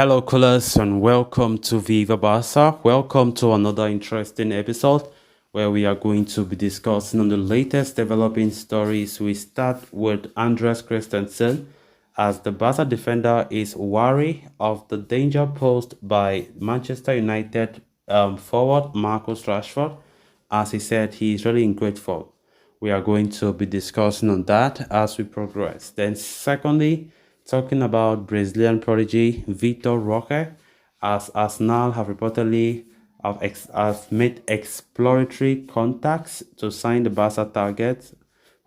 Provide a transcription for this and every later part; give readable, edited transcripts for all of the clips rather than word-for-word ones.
Hello, coolers, and welcome to Viva Barca. Welcome to another interesting episode where we are going to be discussing on the latest developing stories. We start with Andreas Christensen as the Barca defender is wary of the danger posed by Manchester United forward Marcus Rashford. As he said, he is really in great form. We are going to be discussing on that as we progress. Then, secondly, talking about Brazilian prodigy Vitor Roque, as Arsenal have reportedly have made exploratory contacts to sign the Barca target,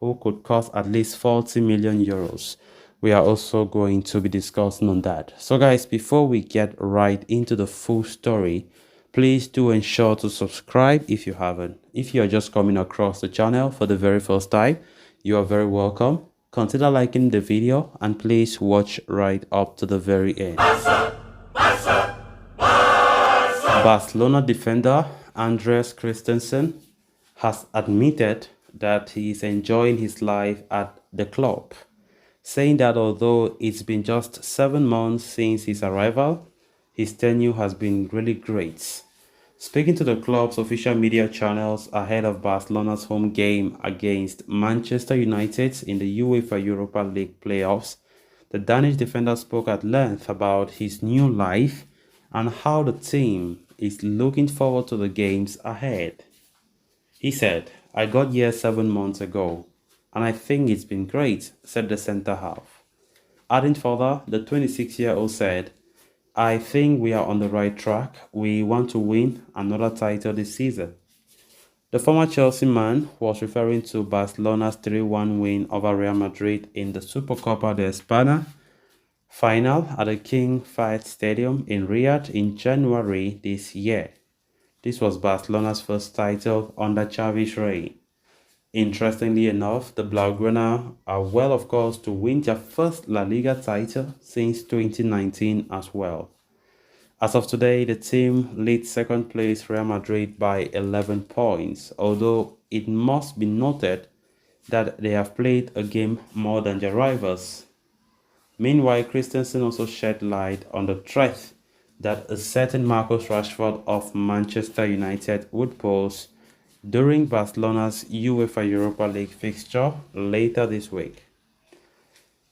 who could cost at least 40 million euros. We are also going to be discussing on that. So, guys, before we get right into the full story, please do ensure to subscribe if you haven't. If you are just coming across the channel for the very first time, you are very welcome. Consider liking the video and please watch right up to the very end. Barcelona defender Andreas Christensen has admitted that he is enjoying his life at the club, saying that although it's been just 7 months since his arrival, his tenure has been really great. Speaking to the club's official media channels ahead of Barcelona's home game against Manchester United in the UEFA Europa League playoffs, the Danish defender spoke at length about his new life and how the team is looking forward to the games ahead. He said, "I got here 7 months ago, and I think it's been great," said the centre half. Adding further, the 26-year-old said, "I think we are on the right track. We want to win another title this season." The former Chelsea man was referring to Barcelona's 3-1 win over Real Madrid in the Supercopa de España final at the King Fahd Stadium in Riyadh in January this year. This was Barcelona's first title under Xavi's reign. Interestingly enough, the Blaugrana are well, of course, to win their first La Liga title since 2019 as well. As of today, the team leads second place Real Madrid by 11 points, although it must be noted that they have played a game more than their rivals. Meanwhile, Christensen also shed light on the threat that a certain Marcus Rashford of Manchester United would pose during Barcelona's UEFA Europa League fixture later this week.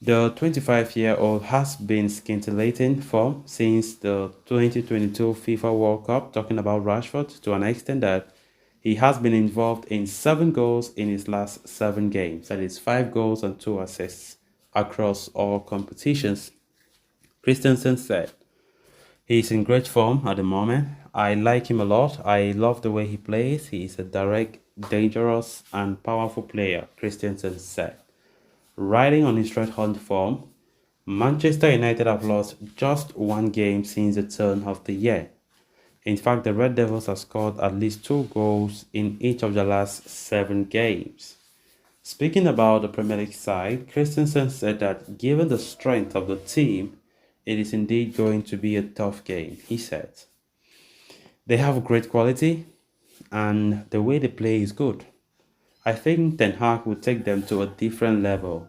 The 25-year-old has been scintillating form since the 2022 FIFA World Cup, talking about Rashford, to an extent that he has been involved in 7 goals in his last 7 games. That is 5 goals and 2 assists across all competitions. Christensen said, "He is in great form at the moment. I like him a lot. I love the way he plays. He is a direct, dangerous, and powerful player," Christensen said. Riding on his red-hot form, Manchester United have lost just 1 game since the turn of the year. In fact, the Red Devils have scored at least 2 goals in each of the last 7 games. Speaking about the Premier League side, Christensen said that given the strength of the team, it is indeed going to be a tough game. He said, "They have great quality and the way they play is good. I think Ten Hag will take them to a different level.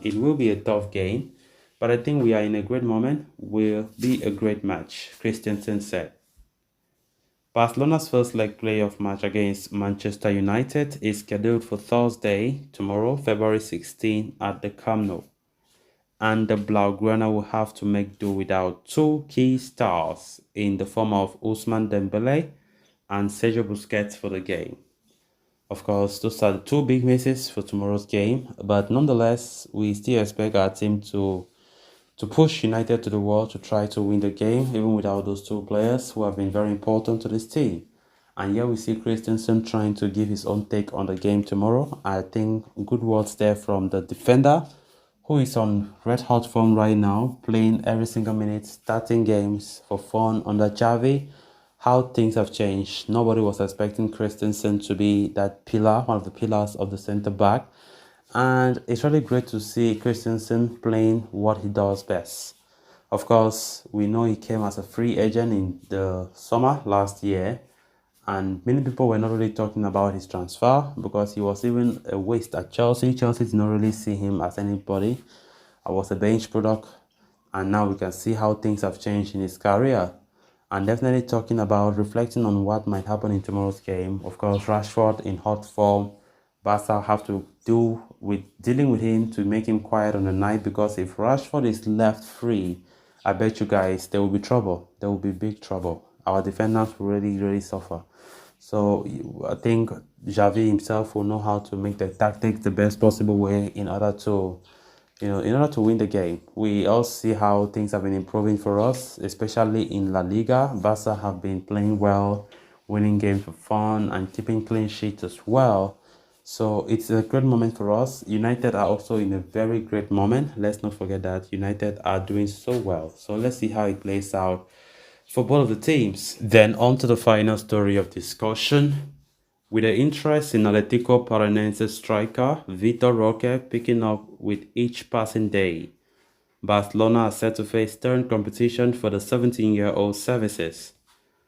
It will be a tough game, but I think we are in a great moment. Will be a great match," Christensen said. Barcelona's first leg playoff match against Manchester United is scheduled for Thursday, tomorrow, February 16, at the Camp Nou. And the Blaugrana will have to make do without 2 key stars in the form of Ousmane Dembele and Sergio Busquets for the game. Of course, those are the 2 big misses for tomorrow's game, but nonetheless, we still expect our team to push United to the wall to try to win the game, even without those 2 players who have been very important to this team. And here we see Christensen trying to give his own take on the game tomorrow. I think good words there from the defender, who is on red-hot form right now, playing every single minute, starting games for fun under Xavi. How things have changed. Nobody was expecting Christensen to be that pillar, one of the pillars of the centre-back. And it's really great to see Christensen playing what he does best. Of course, we know he came as a free agent in the summer last year, and many people were not really talking about his transfer because he was even a waste at Chelsea. Chelsea did not really see him as anybody. I was a bench product and now we can see how things have changed in his career. And definitely talking about reflecting on what might happen in tomorrow's game. Of course, Rashford in hot form. Barca have to do with dealing with him to make him quiet on the night, because if Rashford is left free, I bet you guys there will be trouble. There will be big trouble. Our defenders will really suffer. So I think Xavi himself will know how to make the tactics the best possible way in order to, in order to win the game. We all see how things have been improving for us, especially in La Liga. Barca have been playing well, winning games for fun and keeping clean sheets as well. So it's a great moment for us. United are also in a very great moment. Let's not forget that United are doing so well. So let's see how it plays out for both of the teams. Then on to the final story of discussion. With the interest in Atletico Paranense striker Vitor Roque picking up with each passing day, Barcelona are set to face stern competition for the 17-year-old services.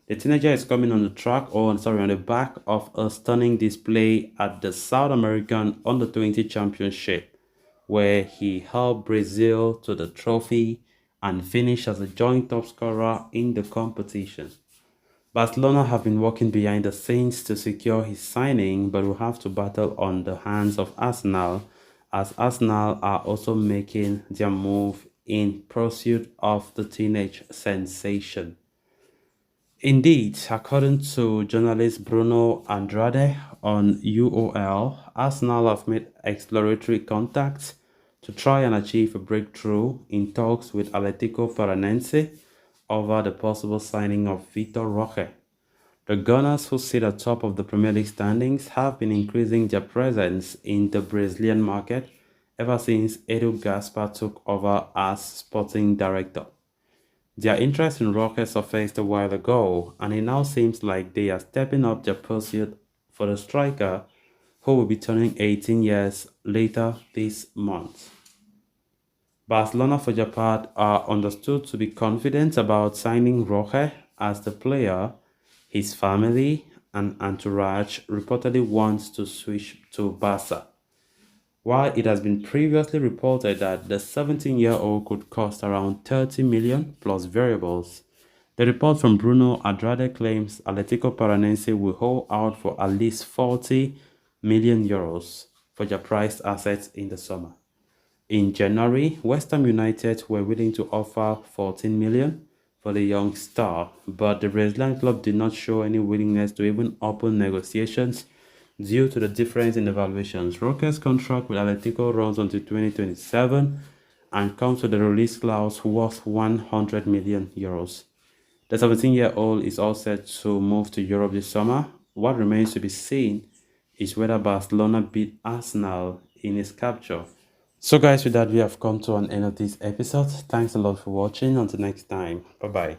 The teenager is coming on the back of a stunning display at the South American Under-20 Championship, where he helped Brazil to the trophy and finished as a joint top scorer in the competition. Barcelona have been working behind the scenes to secure his signing, but will have to battle on the hands of Arsenal, as Arsenal are also making their move in pursuit of the teenage sensation. Indeed, according to journalist Bruno Andrade on UOL, Arsenal have made exploratory contacts to try and achieve a breakthrough in talks with Atletico Paranense over the possible signing of Vitor Roque. The Gunners, who sit atop of the Premier League standings, have been increasing their presence in the Brazilian market ever since Edu Gaspar took over as sporting director. Their interest in Roque surfaced a while ago, and it now seems like they are stepping up their pursuit for the striker, who will be turning 18 years later this month. Barcelona, for their part, are understood to be confident about signing Roque, as the player, his family, and entourage reportedly wants to switch to Barca. While it has been previously reported that the 17-year-old could cost around 30 million plus variables, the report from Bruno Andrade claims Atletico Paranense will hold out for at least 40 million euros for their prized assets in the summer. In January, West Ham United were willing to offer 14 million for the young star, but the Brazilian club did not show any willingness to even open negotiations due to the difference in evaluations. Roque's contract with Atletico runs until 2027 and comes with a release clause worth 100 million euros. The 17-year-old is all set to move to Europe this summer. What remains to be seen is whether Barcelona beat Arsenal in its capture. So guys, with that, we have come to an end of this episode. Thanks a lot for watching. Until next time, bye bye.